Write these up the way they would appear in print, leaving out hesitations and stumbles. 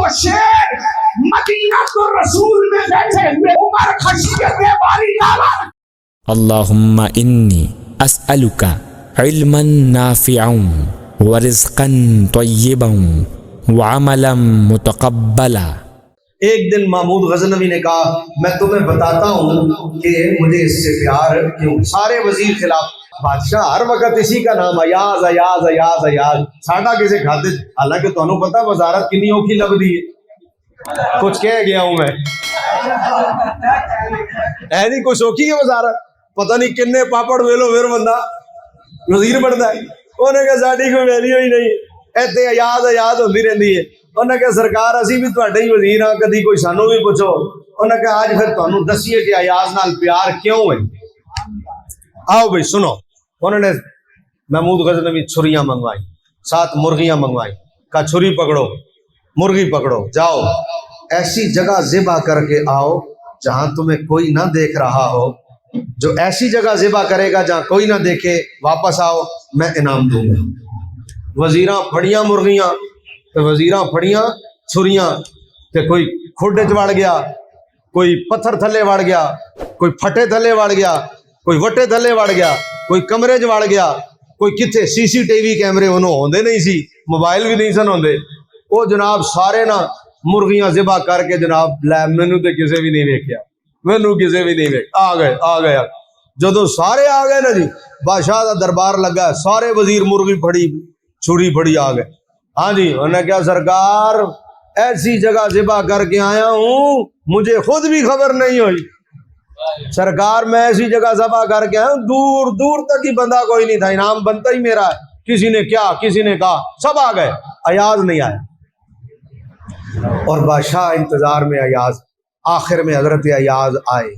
وہ شیر مدینہ تو رسول میں بیٹھے ہوئے عمر خشیت باری تعالیٰ اللہم انی اسألک علما نافعا ورزقا طیبا وعملا متقبلا۔ ایک دن محمود غزنوی نے کہا میں تمہیں بتاتا ہوں کہ مجھے اس سے پیار کیوں۔ سارے وزیر خلاف، بادشاہ ہر وقت اسی کا نام ایاز ایاز ایاز ایاز، ساڈا کسے کھاتے، حالانکہ تمہیں پتا وزارت کنی اوکھی لگدی ہے، کچھ کہہ گیا ہوں میں، ایسی کوئی سوکھی ہے وزارت، پتہ نہیں کنے پاپڑ ویلو پھر بندہ وزیر بنتا ہے۔ انہیں کہا ساڈی کوئی ویلیو ہی نہیں، ایتھے ایاز ایاز ہوندی رہندی ہے۔ انہیں کہا سرکار اسی بھی تواڈے ہی وزیر ہاں، کدی کوئی سانوں بھی پوچھو۔ انہیں کہا آج پھر تانوں دسیے کہ ایاز نال پیار کیوں ہے۔ آؤ بھائی سنو۔ انہوں نے محمود غزنوی چھریاں منگوائی، 7 مرغیاں منگوائی، کہا چھری پکڑو، مرغی پکڑو، جاؤ ایسی جگہ ذبح کر کے آؤ جہاں تمہیں کوئی نہ دیکھ رہا ہو، جو ایسی جگہ ذبح کرے گا جہاں کوئی نہ دیکھے، واپس آؤ میں انعام دوں گا۔ وزیراں پھڑیاں مرغیاں تو وزیراں پھڑیاں چھریاں تے کوئی کھوڈے چ وڑ گیا، کوئی پتھر تھلے وڑ گیا، کوئی پھٹے تھلے وڑ گیا، کوئی وٹے تھلے وڑ گیا، کوئی کمرے چ وڑ گیا، کوئی کتھے سی سی ٹی وی کیمرے انہوں ہوندے نہیں سی، موبائل بھی نہیں سن ہوندے۔ وہ جناب سارے نا مرغیاں ذبح کر کے جناب لے مینوں تے کسے بھی نہیں ویکھیا، مینوں کسے بھی نہیں ویکھ، آ گئے جدوں سارے آ گئے نا جی، بادشاہ دا دربار لگا، سارے وزیر مرغی پھڑی چھری پھڑی آ گئے۔ ہاں جی، انہوں نے کہا سرکار ایسی جگہ ذبح کر کے آیا ہوں مجھے خود بھی خبر نہیں ہوئی۔ سرکار میں ایسی جگہ ذبح کر کے آیا ہوں، دور دور تک ہی بندہ کوئی نہیں تھا، انعام بنتا ہی میرا ہے، کسی نے کیا کسی نے کہا، سب آ گئے، ایاز نہیں آیا۔ اور بادشاہ انتظار میں ایاز، آخر میں حضرت ایاز آئے،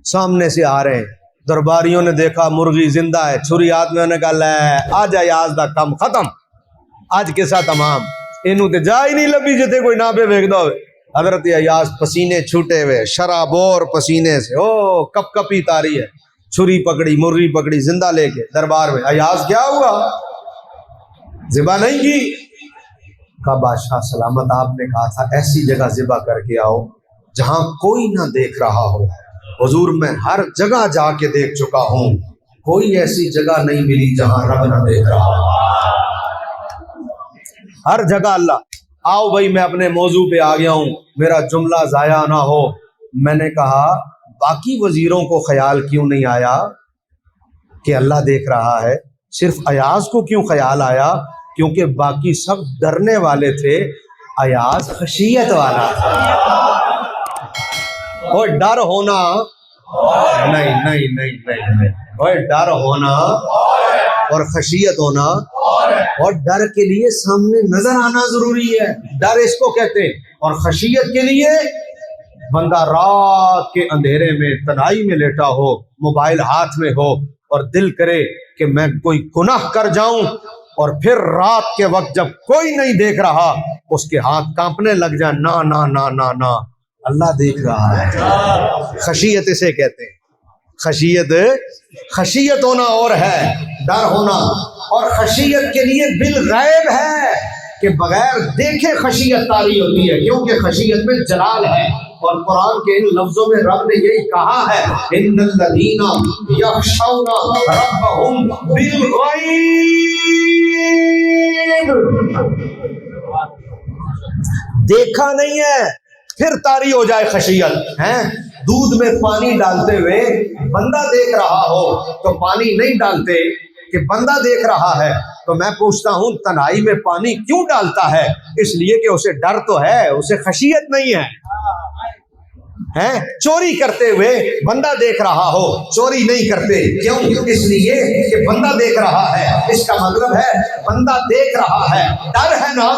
سامنے سے آ رہے ہیں، درباریوں نے دیکھا مرغی زندہ ہے، چھری ہاتھ میں، انہوں نے کہا لے آج ایاز دا کم ختم، آج کے ساتھ تمام، انہوں تے جا ہی نہیں لبی جتے کوئی نہ پہ ویکھدا ہوئے۔ حضرت ایاز پسینے چھوٹے ہوئے، شرابور پسینے سے، او کپ کپی تاری ہے، چھری پکڑی مرغی پکڑی زندہ لے کے دربار میں۔ ایاز کیا ہوا؟ ذبح نہیں کی؟ کہا بادشاہ سلامت آپ نے کہا تھا ایسی جگہ ذبح کر کے آؤ جہاں کوئی نہ دیکھ رہا ہو۔ حضور میں ہر جگہ جا کے دیکھ چکا ہوں، کوئی ایسی جگہ نہیں ملی جہاں رب نہ دیکھ رہا ہو، ہر جگہ اللہ۔ آؤ بھائی میں اپنے موضوع پہ آ گیا ہوں، میرا جملہ ضائع نہ ہو۔ میں نے کہا باقی وزیروں کو خیال کیوں نہیں آیا کہ اللہ دیکھ رہا ہے، صرف ایاز کو کیوں خیال آیا؟ کیونکہ باقی سب ڈرنے والے تھے، ایاز خشیت والا تھا۔ اور ڈر ہونا نہیں، اور ڈر ہونا اور خشیت ہونا، اور ڈر کے لیے سامنے نظر آنا ضروری ہے، ڈر اس کو کہتے ہیں۔ اور خشیت کے لیے بندہ رات کے اندھیرے میں تنہائی میں لیٹا ہو، موبائل ہاتھ میں ہو، اور دل کرے کہ میں کوئی گناہ کر جاؤں، اور پھر رات کے وقت جب کوئی نہیں دیکھ رہا اس کے ہاتھ کانپنے لگ جائیں، نا نا نا نا نا اللہ دیکھ رہا ہے۔ خشیت اسے کہتے ہیں، خشیت ہونا اور ہے ڈر ہونا، اور خشیت کے لیے بالغیب ہے کہ بغیر دیکھے خشیت طاری ہوتی ہے، کیونکہ خشیت میں جلال ہے۔ اور قرآن کے ان لفظوں میں رب نے یہی کہا ہے، ان الذین یخشون ربهم بالغیب، دیکھا نہیں ہے پھر طاری ہو جائے خشیت ہے۔ دودھ میں پانی ڈالتے ہوئے بندہ دیکھ رہا ہو تو پانی نہیں ڈالتے کہ بندہ دیکھ رہا ہے۔ تو میں پوچھتا ہوں تنہائی میں پانی کیوں ڈالتا ہے؟ اس لیے کہ اسے ڈر تو ہے، اسے خشیت نہیں ہے۔ چوری کرتے ہوئے بندہ دیکھ رہا ہو، چوری نہیں کرتے، کیوں؟ اس لیے کہ بندہ دیکھ رہا ہے۔ اس کا مطلب ہے بندہ دیکھ رہا ہے، ڈر ہے نا،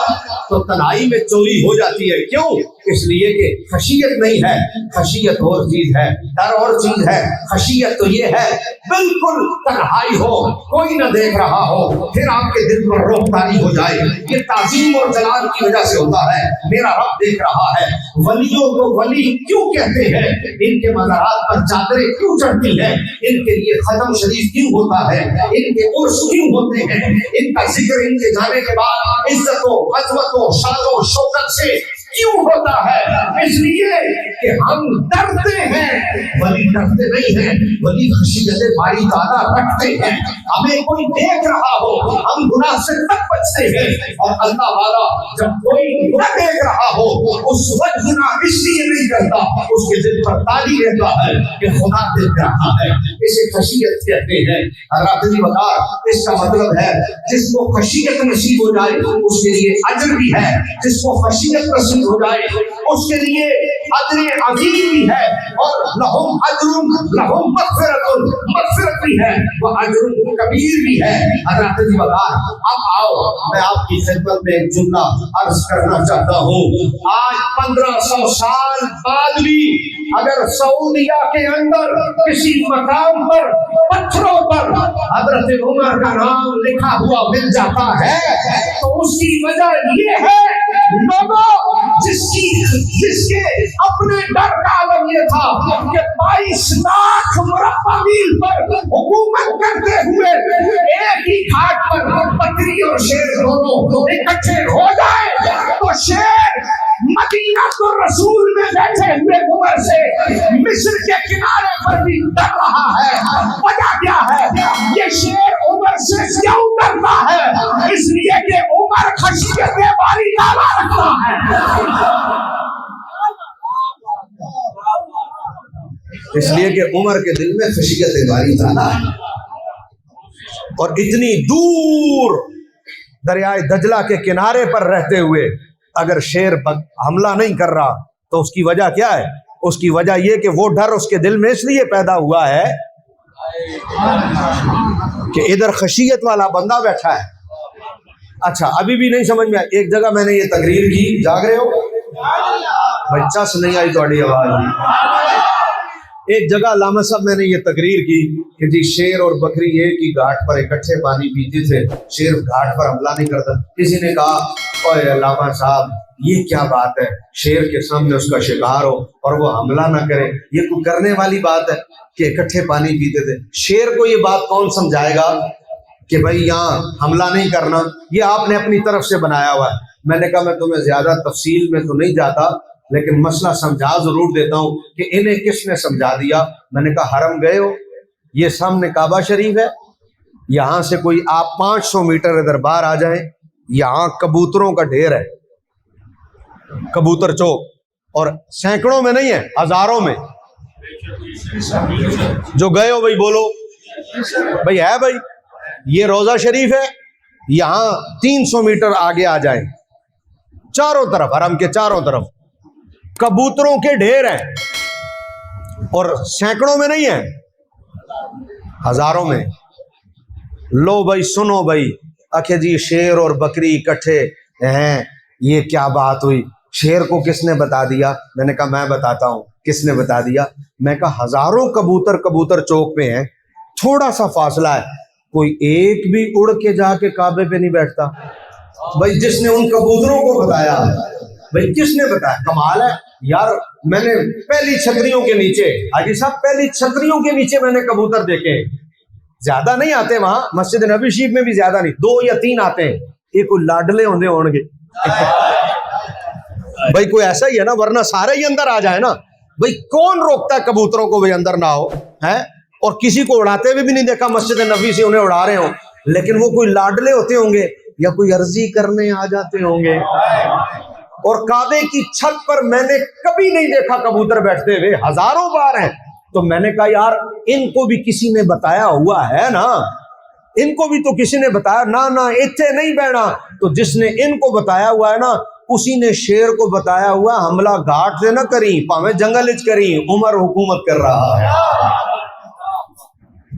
تو تنہائی میں چوری ہو جاتی ہے، کیوں؟ اس لیے کہ خشیت نہیں ہے۔ خشیت اور چیز ہے، ڈر اور چیز ہے۔ خشیت تو یہ ہے بالکل تنہائی ہو، کوئی نہ دیکھ رہا ہو، پھر آپ کے دل پر روح طاری ہو جائے۔ یہ تعظیم اور جلال کی وجہ سے ہوتا ہے، میرا رب دیکھ رہا ہے۔ ولیوں کو ولی کیوں کہتے ہیں؟ ان کے مزارات پر چادریں کیوں چڑھتی ہیں؟ ان کے لیے ختم شریف کیوں ہوتا ہے؟ ان کے عرس کیوں ہوتے ہیں؟ ان کا ذکر ان کے جانے کے بعد عزت و عظمت و شان و شوکت سے क्यों होता है? इसलिए कि हम डरते हैं। वली डरते नहीं हैं, वली खशियत बारी ताला रखते हैं। हमें कोई देख रहा हो हम गुनाह से तब बचते हैं, और अल्लाह वाला जब कोई न देख रहा हो उस वक्त गुनाह इसलिए नहीं करता, उसके दिल पर ताली रहता है कि खुदा देख रहा है। इसे खशियत कहते हैं। हज़रत वकार इसका मतलब है जिसको खशियत नसीब हो जाए उसके लिए अजर भी है, जिसको खशियत नसीब हो जाए उसके लिए अजर अजीम भी है, और लहुम अजरुन लहुम मग़फ़िरतुन, मग़फ़िरत भी है, वह अजरुन कबीर भी है। हज़रत जी बता, अब आओ मैं आपकी खिदमत में एक जुमला अर्ज करना चाहता हूँ। आज 1500 साल बाद भी अगर सऊदिया के अंदर किसी मकाम पर पत्थरों पर हज़रत उमर का नाम लिखा हुआ मिल जाता है तो उसकी वजह ये है लोगों जिसके अपने डर का आलम ये था कि 22 लाख मुरब्बा मील पर हुकूमत करते हुए एक ही घाट पर बकरी और शेर दोनों इकट्ठे हो जाए तो शेर मदीना तो रसूल में बैठे हुए उमर से मिस्र के किनारे पर भी डर रहा है। वजह क्या है? ये शेर उमर से क्यों डरता है? इसलिए कि उमर खशियत बारी ताला रखता है। इसलिए कि उमर के दिल में खशियत बारी ताला है। और इतनी दूर दरियाए दजला के किनारे पर रहते हुए अगर शेर हमला नहीं कर रहा तो उसकी वजह क्या है? उसकी वजह यह कि वो डर उसके दिल में इसलिए पैदा हुआ है कि इधर खशियत वाला बंदा बैठा है। अच्छा, अभी भी नहीं समझ में आया। एक जगह मैंने ये तकरीर की, जाग रहे हो भाई? चस नहीं आई थोड़ी आवाज। एक जगह अल्लामा साहब मैंने ये तकरीर की कि जी शेर और बकरी एक ही घाट पर इकट्ठे पानी पीते थे, शेर घाट पर हमला नहीं करता। किसी ने कहा, ओए अल्लामा साहब ये क्या बात है, शेर के सामने उसका शिकार हो और वो हमला ना करे, ये कोई करने वाली बात है कि इकट्ठे पानी पीते थे? शेर को ये बात कौन समझाएगा कि भाई यहाँ हमला नहीं करना? ये आपने अपनी तरफ से बनाया हुआ है। मैंने कहा मैं तुम्हें ज्यादा तफसील में तो नहीं जाता, लेकिन मसला समझा जरूर देता हूँ कि इन्हें किसने समझा दिया। मैंने कहा हरम गए हो, ये सामने काबा शरीफ है, यहाँ से कोई आप 500 मीटर इधर बाहर आ जाएं, यहाँ कबूतरों का ढेर है, कबूतर चौक, और सैकड़ों में नहीं है, हजारों में। जो गए हो भाई बोलो भाई, है भाई? ये रोजा शरीफ है, यहाँ 300 मीटर आगे आ जाए, चारों तरफ हरम के चारों तरफ कबूतरों के ढेर हैं, और सैकड़ों में नहीं है, हजारों में। लो भाई सुनो भाई, आखे जी शेर और बकरी इकट्ठे हैं, ये क्या बात हुई? शेर को किसने बता दिया? मैंने कहा मैं बताता हूं किसने बता दिया। मैं कहा हजारों कबूतर कबूतर चौक पे हैं, थोड़ा सा फासला है, कोई एक भी उड़ के जाके काबे पे नहीं बैठता। भाई जिसने उन कबूतरों को बताया, भाई किसने बताया? कमाल है यार। मैंने पहली छतरियों के नीचे, हाजी साहब पहली छतरियों के नीचे मैंने कबूतर देखे। ज्यादा नहीं आते वहां, मस्जिद नबी शरीफ में भी ज्यादा नहीं, 2 या 3 आते हैं। एक कोई लाडले होंगे होंगे भाई, कोई ऐसा ही है ना, वरना सारे ही अंदर आ जाए ना। भाई कौन रोकता है कबूतरों को भाई अंदर ना हो, है? और किसी को उड़ाते हुए भी नहीं देखा मस्जिद नबी से उन्हें उड़ा रहे हो, लेकिन वो कोई लाडले होते होंगे या कोई अर्जी करने आ जाते होंगे। और काबे की छत पर मैंने कभी नहीं देखा कबूतर बैठते हुए, हजारों बार हैं। तो मैंने कहा यार इनको भी किसी ने बताया हुआ है ना, इनको भी तो किसी ने बताया ना। ना इतने नहीं बैठा, तो जिसने इनको बताया हुआ है ना, उसी ने शेर को बताया हुआ हमला घाट से न करी, पावे जंगल इच करी, उमर हुकूमत कर रहा है।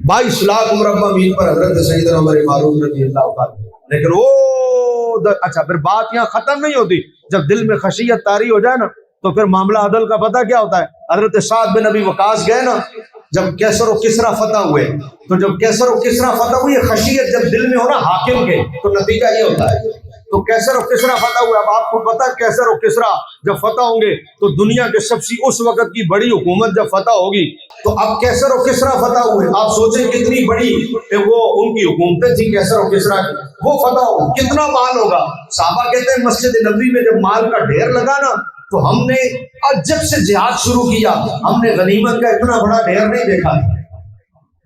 22 लाख मुरब्बा मील पर हजरत सैयदना उमर फारूक रज़ी अल्लाह अन्हु। लेकिन वो अच्छा, फिर बात यहाँ खत्म नहीं होती। जब दिल में खशियत तारी हो जाए ना, तो फिर मामला अदल का पता क्या होता है? हजरत साद बिन अबी वकास गए ना, जब कैसर और किसरा फतह हुए, तो जब कैसर और किसरा फतह हुई, खशियत जब दिल में हो ना हाकिम के, तो नतीजा ये होता है تو कैसर और किसरा फतह हुआ। अब आपको पता है कैसर और किसरा जब फतह होंगे तो दुनिया के सबसे उस वक्त की बड़ी हुकूमत जब फतह होगी, तो अब कैसर और किसरा फतह हुए। आप सोचें कितनी बड़ी वो उनकी हुकूमतें थी कैसर और किसरा की, वो फतह हो, कितना माल होगा। साहबा कहते हैं मस्जिद नबी में जब माल का ढेर लगा ना, तो हमने जब से जिहाद शुरू किया हमने गनीमत का इतना बड़ा ढेर नहीं देखा,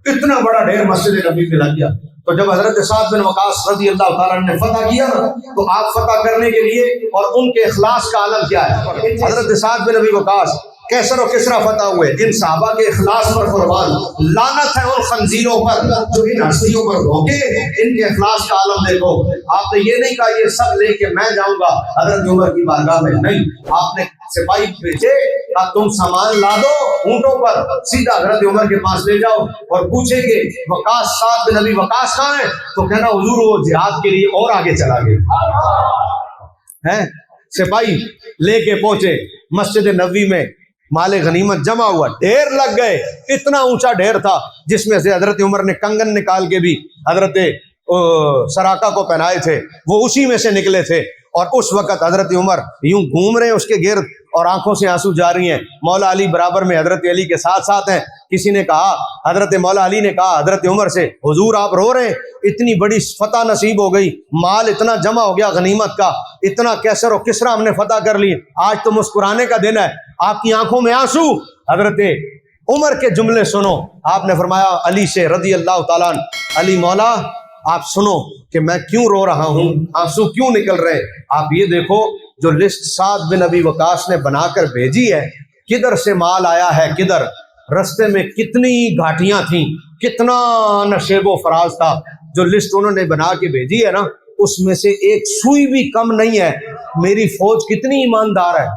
इतना बड़ा ढेर मस्जिद नबी में लग गया। तो जब हजरत साद बिन वकास रज़ी अल्लाह ताला ने फतह किया ना, तो आप फतह करने के लिए और उनके इखलास का आलम क्या है। हजरत साद बिन अबी वकास कैसर और किसरा फतह हुए, इन साहबा के इखलास पर कुर्बान, लानत है उन खंजीरों पर जो इन हस्तियों पर धोखे, इनके इखलास का आलम देखो। आपने ये नहीं कहा ये सब लेके मैं जाऊंगा हजरत उमर की बारगाह में, नहीं, आपने सिपाही भेजे कि तुम सामान ला दो ऊंटों पर, सीधा हजरत उमर के पास ले जाओ और पूछेंगे वकास साद बिन अबी वकास कहाँ है, तो कहना हुजूर वो जिहाद के लिए और आगे चला गया है। सिपाही लेके पहुंचे मस्जिद नबी में, माले गनीमत जमा हुआ, ढेर लग गए, इतना ऊंचा ढेर था जिसमें से हजरत उमर ने कंगन निकाल के भी हजरत सराका को पहनाए थे, वो उसी में से निकले थे। और उस वक्त हजरत उमर यूं घूम रहे हैं उसके गिर्द और आंखों से आंसू जा रही हैं। मौला अली बराबर में हजरत अली के साथ साथ हैं। किसी ने कहा, हजरत मौला अली ने कहा हजरत उमर से, हुजूर आप रो रहे हैं, इतनी बड़ी फतह नसीब हो गई, माल इतना जमा हो गया गनीमत का, इतना कैसर और किसरा हमने फतह कर ली, आज तो मुस्कुराने का दिन है, आपकी आंखों में आंसू। हजरत उमर के जुमले सुनो। आपने फरमाया अली से रज़ी अल्लाह ताला अन्हु, अली मौला आप सुनो कि मैं क्यों रो रहा हूं, आंसू क्यों निकल रहे हैं। आप ये देखो जो लिस्ट साद बिन अबी वकास ने बनाकर भेजी है, किधर से माल आया है, किधर रस्ते में कितनी घाटियां थी, कितना नशेबो फराज था। जो लिस्ट उन्होंने बना के भेजी है ना, उसमें से एक सुई भी कम नहीं है। मेरी फौज कितनी ईमानदार है,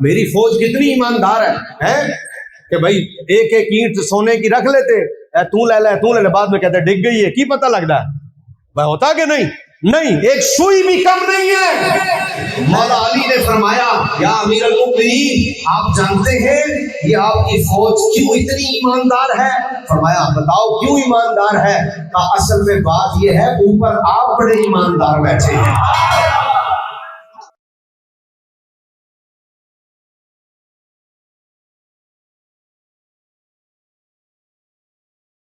मेरी फौज कितनी ईमानदार है कि भाई एक एक ईंट सोने की रख लेते, तू ले ले तू ले ले, बाद में कहते डिग गई है, की पता लगता है भाई होता कि नहीं, नहीं, एक सुई भी कम नहीं है। मौला अली ने फरमाया या अमीर अल मुमिनीन आप जानते हैं ये आपकी फौज क्यों इतनी ईमानदार है। फरमाया बताओ क्यों ईमानदार है। असल में बात ये है ऊपर आप बड़े ईमानदार बैठे हैं।